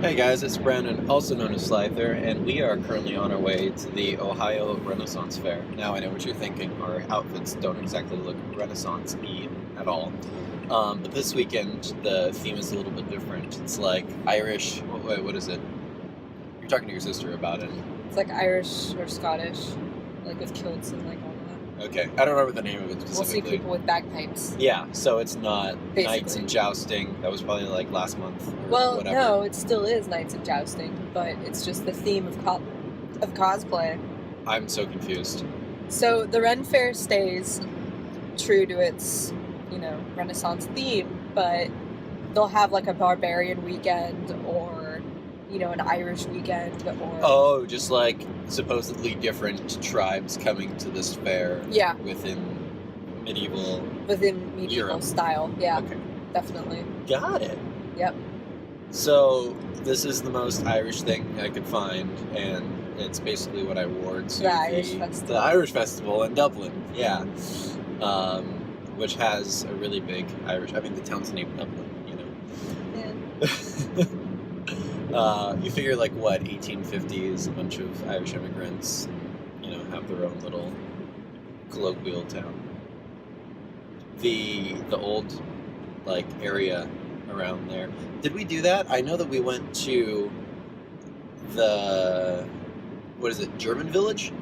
Hey guys, it's Brandon, also known as Slythr, and we are currently on our way to the Ohio Renaissance Fair. Now I know what you're thinking, our outfits don't exactly look Renaissance-y at all. But this weekend, the theme is a little bit different. It's like Irish, wait, what is it? You're talking to your sister about it. It's like Irish or Scottish, like with kilts and like all that. Okay, I don't remember the name of it We'll see specifically. people with bagpipes. Yeah, so it's not Basically. knights and jousting. That was probably like last month or Well, whatever. no, it still is knights and jousting, but it's just the theme of cosplay. I'm so confused. So the Ren Faire stays true to its, Renaissance theme, but they'll have like a barbarian weekend or, an Irish weekend or... Oh, just like supposedly different tribes coming to this fair. Yeah. Within medieval Europe style. Yeah, Okay. definitely. Got it. Yep. So this is the most Irish thing I could find, and it's basically what I wore to The Irish Festival. The Irish Festival in Dublin. Yeah. Which has a really big Irish. I mean, the town's named Dublin. Yeah. You figure like what 1850s, a bunch of Irish immigrants, have their own little colloquial town. The old like area around there. Did we do that? I know that we went to the German Village?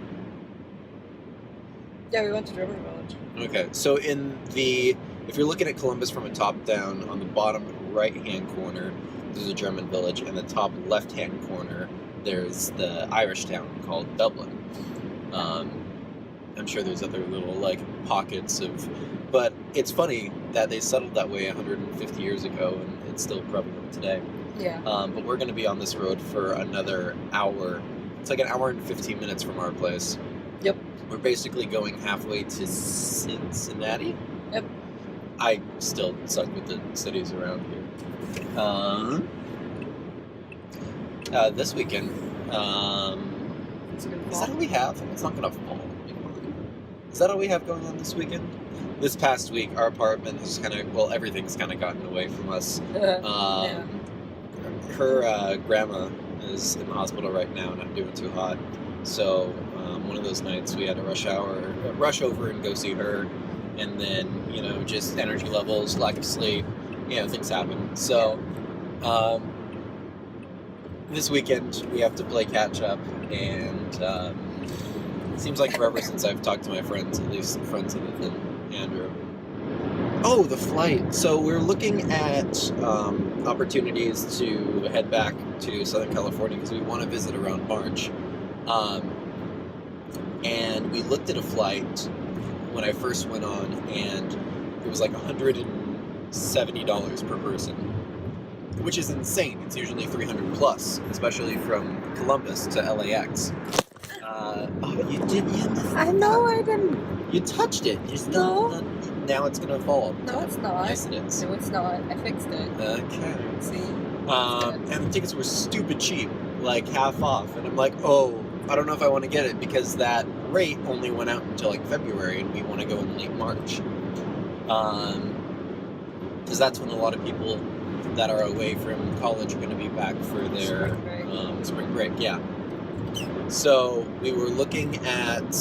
Yeah, we went to German Village. Okay, so if you're looking at Columbus from a top down, on the bottom right hand corner there's a German Village, and the top left hand corner there's the Irish town called Dublin. I'm sure there's other little like pockets but it's funny that they settled that way 150 years ago and it's still prevalent today. Yeah. But we're going to be on this road for another hour. It's like an hour and 15 minutes from our place. Yep. We're basically going halfway to Cincinnati. Yep. I still suck with the cities around here. This weekend, It's gonna is that all we have? It's not going to fall. Is that all we have going on this weekend? This past week, our apartment has everything's kind of gotten away from us. Yeah. Her grandma is in the hospital right now, not doing too hot. So one of those nights we had to rush over and go see her, and then just energy levels, lack of sleep, things happen. So this weekend we have to play catch up, and it seems like forever since I've talked to my friends, at least friends other than Andrew. Oh, the flight. So we're looking at opportunities to head back to Southern California because we want to visit around March. And we looked at a flight when I first went on, and it was like $170 per person, which is insane. It's usually $300 plus, especially from Columbus to LAX. You did. I know I didn't. You touched it. No. Now it's gonna fall. No, it's not. Yes, it is. No, it's not. I fixed it. Okay. See? And the tickets were stupid cheap, like half off. And I'm like, oh, I don't know if I want to get it because that rate only went out until like February, and we want to go in late March. Because that's when a lot of people that are away from college are going to be back for their spring break. Yeah. So we were looking at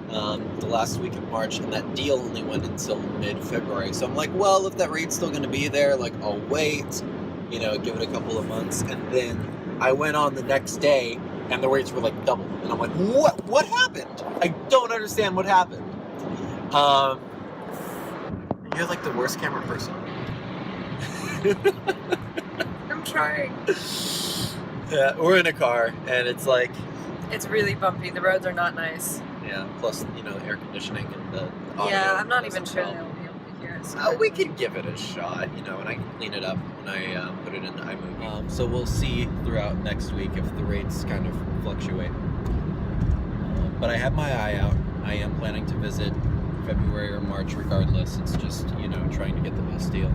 the last week of March, and that deal only went until mid-February. So I'm like, well, if that rate's still going to be there, like I'll wait, give it a couple of months. And then I went on the next day, and the rates were like double. And I'm like, what happened? I don't understand what happened. You're like the worst camera person. I'm trying. Yeah, we're in a car, and it's like... It's really bumpy. The roads are not nice. Yeah, plus, the air conditioning and the audio. Yeah, I'm not even as sure well. they'll be able to hear us. We can give it a shot, and I can clean it up when I put it into iMovie. So we'll see throughout next week if the rates kind of fluctuate. But I have my eye out. I am planning to visit February or March regardless. It's just, trying to get the best deal.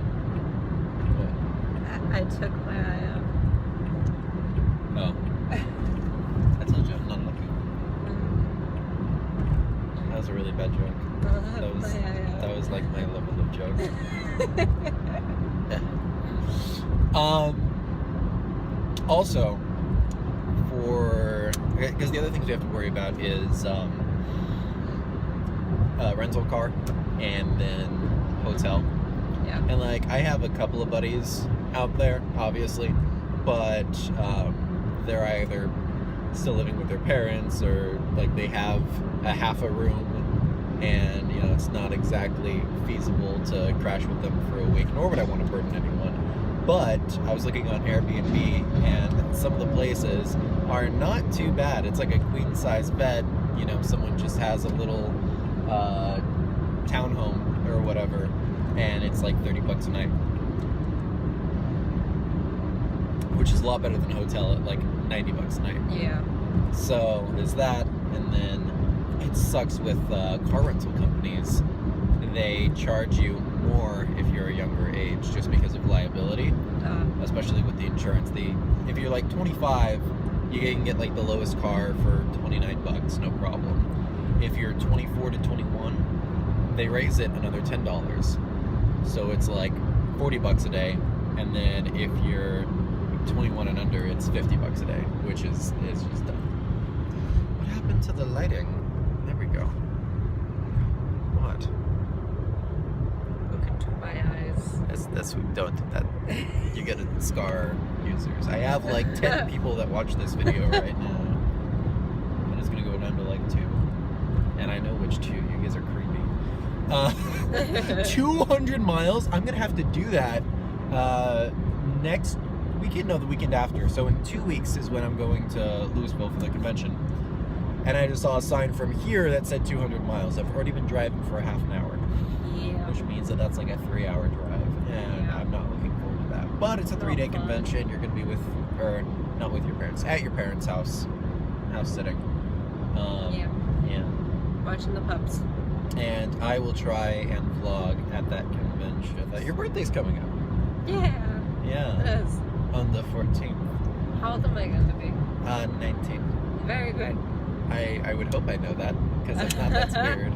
I took my eye out. Oh. I told you I'm not looking. That was a really bad joke. That was like my level of joke. Also, because the other things we have to worry about is rental car and then hotel. Yeah. And like I have a couple of buddies out there, obviously, but they're either still living with their parents or like they have a half a room, and you know it's not exactly feasible to crash with them for a week, nor would I want to burden anyone. But I was looking on Airbnb, and some of the places are not too bad. It's like a queen size bed, you know, someone just has a little townhome or whatever, and it's like $30 a night, which is a lot better than a hotel at like $90 a night. Yeah. So there's that, and then it sucks with car rental companies. They charge you more if you're a younger age just because of liability, especially with the insurance. If you're like 25, you can get like the lowest car for $29, no problem. If you're 24 to 21, they raise it another $10. So it's like $40 a day, and then if you're 21 and under, it's $50 a day, which is just dumb. What happened to the lighting? There we go. What? Look into my eyes. That's don't do that. You gotta scar users. I have like 10 people that watch this video right now, and it's gonna go down to like 2. And I know which 2. You guys are creepy. 200 miles. I'm gonna have to do that next weekend. No, the weekend after. So in 2 weeks is when I'm going to Louisville for the convention. And I just saw a sign from here that said 200 miles. I've already been driving for a half an hour. Yeah. Which means that that's like a 3-hour drive. And I'm not looking forward to that. But it's a 3-day convention. You're going to be not with your parents, at your parents' house sitting. Yeah. Watching the pups. And I will try and vlog at that convention. Your birthday's coming up. Yeah. Yeah. It is. On the 14th. How old am I going to be? 19. Very good. I would hope I know that, because if not, that's weird.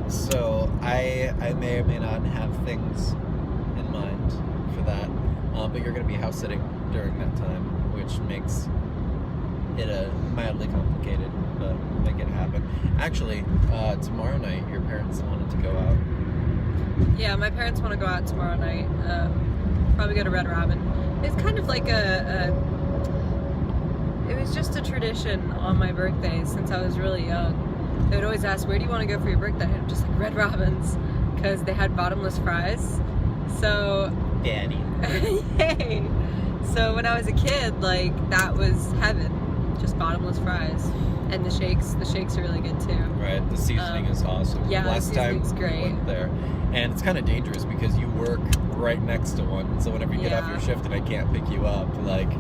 So I may or may not have things in mind for that. But you're going to be house sitting during that time, which makes it mildly complicated, but make it happen. Actually, tomorrow night, your parents wanted to go out. Yeah, my parents want to go out tomorrow night. Probably go to Red Robin. It's kind of like it was just a tradition on my birthday since I was really young. They would always ask, where do you want to go for your birthday? And I'm just like, Red Robin's, because they had bottomless fries. So... Daddy. Yay! So when I was a kid, like, that was heaven. Just bottomless fries. And the shakes are really good too. Right, the seasoning is awesome. Yeah, Last time we great. went there. And it's kind of dangerous because you work right next to one. So whenever you get off your shift and I can't pick you up, like,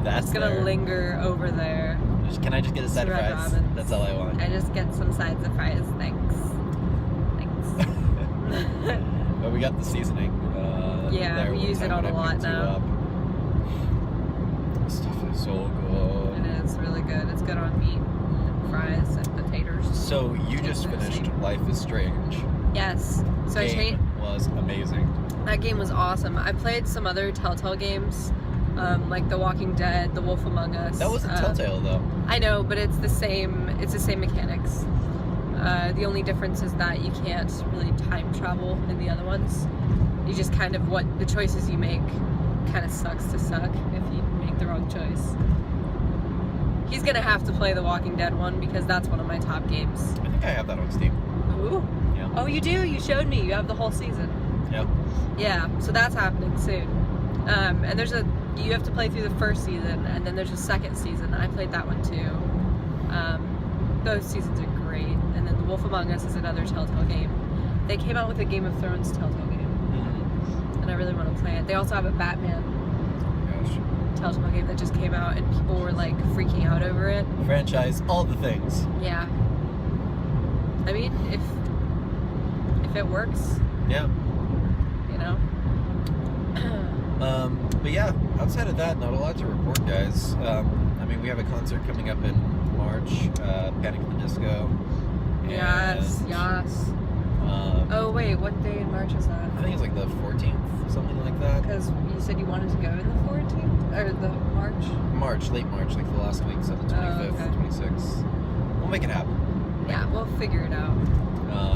that's just gonna linger over there. Can I just get a side of fries? Robin's. That's all I want. I just get some sides of fries, thanks. But we got the seasoning. Yeah, we use it on a lot now. This stuff is so good. It is really good. It's good on meat, and fries, and potatoes. So you just finished Life is Strange. Yes. So Game was amazing. That game was awesome. I played some other Telltale games, like The Walking Dead, The Wolf Among Us. That wasn't Telltale though. I know, but it's the same. It's the same mechanics. The only difference is that you can't really time travel in the other ones. You just kind of the choices you make kind of sucks to suck if you make the wrong choice. He's gonna have to play the Walking Dead one because that's one of my top games. I think I have that on Steam. Ooh. Yeah. Oh, you do? You showed me. You have the whole season. Yep. Yeah. So that's happening soon. And you have to play through the first season, and then there's a second season. I played that one too. Those seasons are great. And then The Wolf Among Us is another Telltale game. They came out with a Game of Thrones Telltale game. And I really want to play it. They also have a Batman Telltale game that just came out, and people were like freaking out over it. Franchise, all the things. Yeah. I mean, if it works. Yeah. You know? But yeah, outside of that, not a lot to report, guys. I mean, we have a concert coming up in March, Panic at the Disco. Yes. Oh wait, what day in March is that? I think it's like the 14th, something like that. because you said you wanted to go in the 14th or the March. Late March, like the last week, so the 25th, okay. 26th. We'll make it happen. Yeah, we'll figure it out.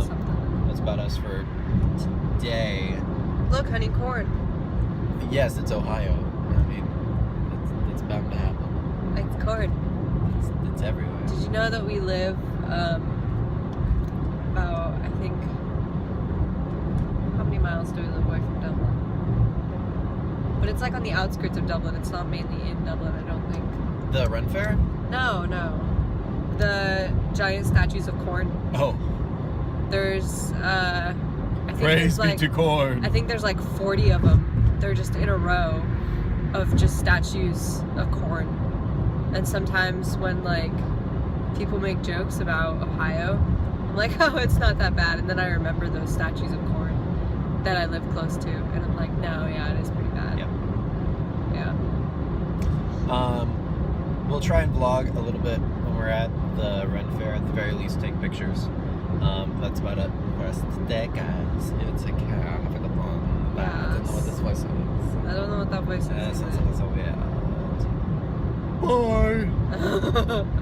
Something. That's about us for today. Look, honey, corn. Yes, it's Ohio. I mean, it's bound to happen. It's corn. It's everywhere. Did you know that we live about, I think, how many miles do we live away from Dublin? But it's like on the outskirts of Dublin. It's not mainly in Dublin, I don't think. The Ren Faire? No. The giant statues of corn. Oh. There's, I think Praise there's like, be to corn. I think there's like 40 of them. They're just in a row of just statues of corn. And sometimes when like people make jokes about Ohio, I'm like, oh, it's not that bad. And then I remember those statues of corn that I live close to, and I'm like, no, yeah, it is pretty bad. Yep. Yeah. We'll try and vlog a little bit when we're at the Ren Faire. At the very least, take pictures. That's about it for us today, guys. It's a cat. Have a good one. I don't know what this voice is. I don't know what that voice is. It sounds like it's so weird. Bye.